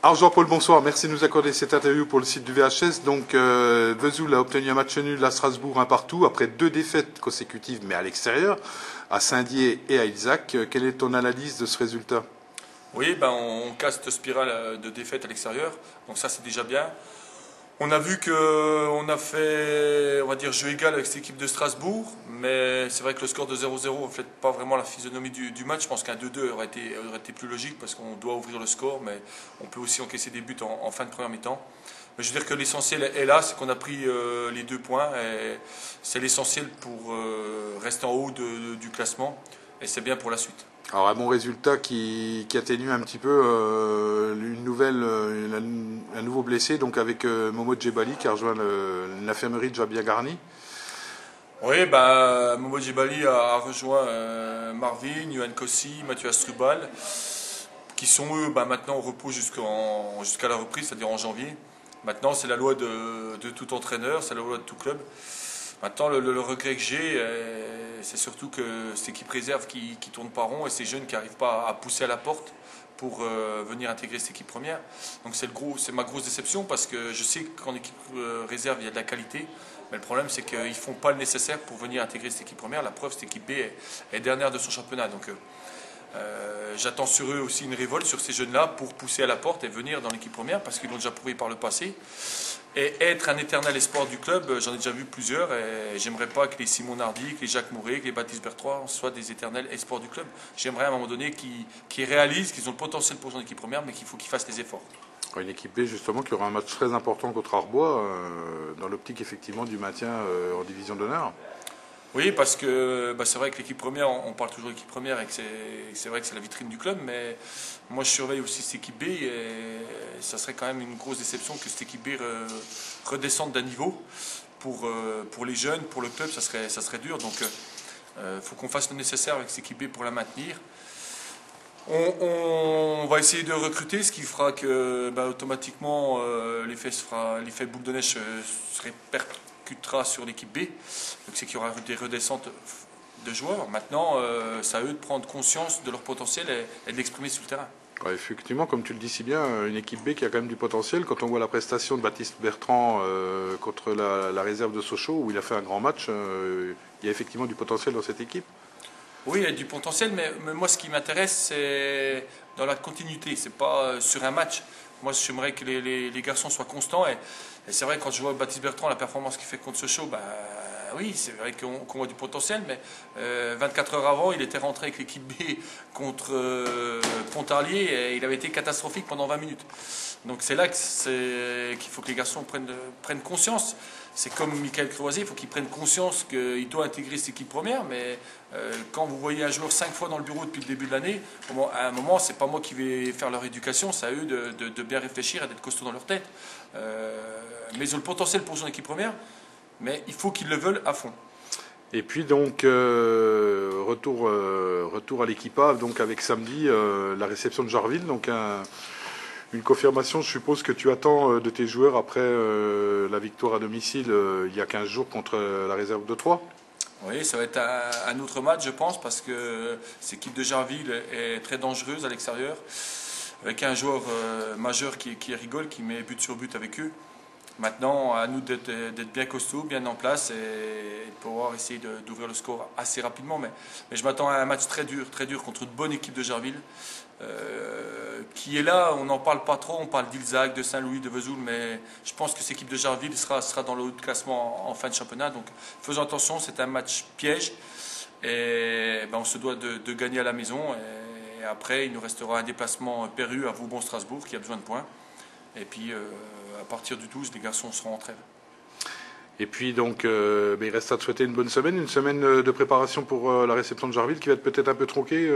Alors Jean-Paul, bonsoir. Merci de nous accorder cette interview pour le site du VHS. Donc Vesoul a obtenu un match nul à Strasbourg, un partout, après 2 défaites consécutives, mais à l'extérieur, à Saint-Dié et à Ilzac. Quelle est ton analyse de ce résultat? Oui, on casse cette spirale de défaites à l'extérieur, donc ça c'est déjà bien. On a vu qu'on a fait, on va dire, jeu égal avec cette équipe de Strasbourg, mais c'est vrai que le score de 0-0 ne reflète pas vraiment la physionomie du match. Je pense qu'un 2-2 aurait été plus logique parce qu'on doit ouvrir le score, mais on peut aussi encaisser des buts en fin de première mi-temps. Mais je veux dire que l'essentiel est là, c'est qu'on a pris les 2 points, et c'est l'essentiel pour rester en haut du classement, et c'est bien pour la suite. Alors un bon résultat qui atténue un petit peu un nouveau blessé, donc avec Momo Djebali qui a rejoint l'infirmerie de Jabia Garni. Oui, Momo Djebali a rejoint Marvin, Yohan Kossi, Mathieu Astrubal, qui sont eux maintenant au repos jusqu'à la reprise, c'est-à-dire en janvier. Maintenant, c'est la loi de tout entraîneur, c'est la loi de tout club. Maintenant, le regret que j'ai, c'est surtout que cette équipe réserve qui tourne pas rond et ces jeunes qui n'arrivent pas à pousser à la porte pour venir intégrer cette équipe première. Donc c'est ma grosse déception parce que je sais qu'en équipe réserve, il y a de la qualité. Mais le problème, c'est qu'ils ne font pas le nécessaire pour venir intégrer cette équipe première. La preuve, cette équipe B est dernière de son championnat. Donc j'attends sur eux aussi une révolte sur ces jeunes-là pour pousser à la porte et venir dans l'équipe première parce qu'ils l'ont déjà prouvé par le passé. Et être un éternel espoir du club, j'en ai déjà vu plusieurs et j'aimerais pas que les Simon Nardi, que les Jacques Mouret, que les Baptiste Bertrand soient des éternels espoirs du club. J'aimerais à un moment donné qu'ils réalisent qu'ils ont le potentiel pour jouer en équipe première, mais qu'il faut qu'ils fassent les efforts. Une équipe B justement qui aura un match très important contre Arbois dans l'optique effectivement du maintien en division d'honneur. Oui, parce que c'est vrai que l'équipe première, on parle toujours d'équipe première et que c'est vrai que c'est la vitrine du club, mais moi je surveille aussi cette équipe B et ça serait quand même une grosse déception que cette équipe B redescende d'un niveau. Pour les jeunes, pour le club, ça serait dur. Donc faut qu'on fasse le nécessaire avec cette équipe B pour la maintenir. On va essayer de recruter, ce qui fera que automatiquement l'effet boule de neige se répercutera sur l'équipe B. Donc c'est qu'il y aura des redescentes de joueurs. Maintenant, c'est à eux de prendre conscience de leur potentiel et de l'exprimer sur le terrain. Ouais, effectivement, comme tu le dis si bien, une équipe B qui a quand même du potentiel. Quand on voit la prestation de Baptiste Bertrand contre la réserve de Sochaux, où il a fait un grand match, il y a effectivement du potentiel dans cette équipe. Oui, il y a du potentiel, mais moi ce qui m'intéresse, c'est dans la continuité, c'est pas sur un match. Moi j'aimerais que les garçons soient constants, et c'est vrai quand je vois Baptiste Bertrand, la performance qu'il fait contre Sochaux, oui, c'est vrai qu'on voit du potentiel, mais 24 heures avant, il était rentré avec l'équipe B contre Pontarlier et il avait été catastrophique pendant 20 minutes. Donc c'est là qu'il faut que les garçons prennent conscience. C'est comme Michael Croisier, il faut qu'il prenne conscience qu'il doit intégrer cette équipe première, mais quand vous voyez un joueur 5 fois dans le bureau depuis le début de l'année, à un moment, c'est pas moi qui vais faire leur éducation, c'est à eux de bien réfléchir et d'être costauds dans leur tête. Mais ils ont le potentiel pour jouer en équipe première, mais il faut qu'ils le veulent à fond. Et puis donc retour à l'équipe A, donc avec samedi la réception de Jarville, donc une confirmation, je suppose que tu attends de tes joueurs après la victoire à domicile il y a 15 jours contre la réserve de Troyes. Oui, ça va être un autre match, je pense, parce que cette équipe de Jarville est très dangereuse à l'extérieur, avec un joueur majeur qui rigole, qui met but sur but avec eux. Maintenant, à nous d'être bien costauds, bien en place et de pouvoir essayer d'ouvrir le score assez rapidement. Mais je m'attends à un match très dur contre une bonne équipe de Jarville qui est là. On n'en parle pas trop, on parle d'Ilzac, de Saint-Louis, de Vesoul, mais je pense que cette équipe de Jarville sera dans le haut de classement en fin de championnat. Donc faisons attention, c'est un match piège et on se doit de gagner à la maison. Et après, il nous restera un déplacement périlleux à Vauban-Strasbourg qui a besoin de points. Et puis, à partir du 12, les garçons seront en trêve. Et puis donc, il reste à te souhaiter une semaine de préparation pour la réception de Jarville qui va être peut-être un peu tronquée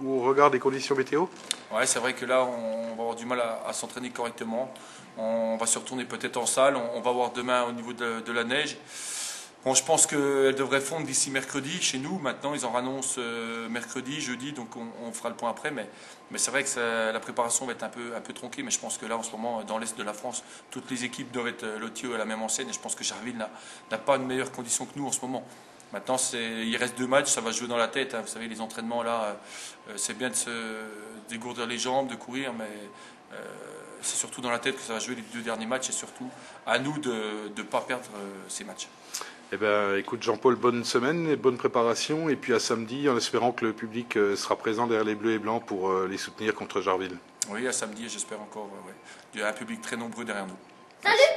au regard des conditions météo. Ouais, c'est vrai que là, on va avoir du mal à s'entraîner correctement. On va se retourner peut-être en salle. On va voir demain au niveau de la neige. Bon, je pense qu'elle devrait fondre d'ici mercredi chez nous. Maintenant, ils en annoncent mercredi, jeudi, donc on fera le point après. Mais c'est vrai que la préparation va être un peu tronquée. Mais je pense que là, en ce moment, dans l'Est de la France, toutes les équipes doivent être loties à la même enseigne. Et je pense que Jarville n'a pas une meilleure condition que nous en ce moment. Maintenant, il reste 2 matchs, ça va se jouer dans la tête. Hein. Vous savez, les entraînements, là, c'est bien de se dégourdir les jambes, de courir, C'est surtout dans la tête que ça va jouer les 2 derniers matchs et surtout à nous de ne pas perdre ces matchs. Eh ben, écoute Jean-Paul, bonne semaine et bonne préparation. Et puis à samedi, en espérant que le public sera présent derrière les Bleus et Blancs pour les soutenir contre Jarville. Oui, à samedi, j'espère encore un public très nombreux derrière nous. Salut!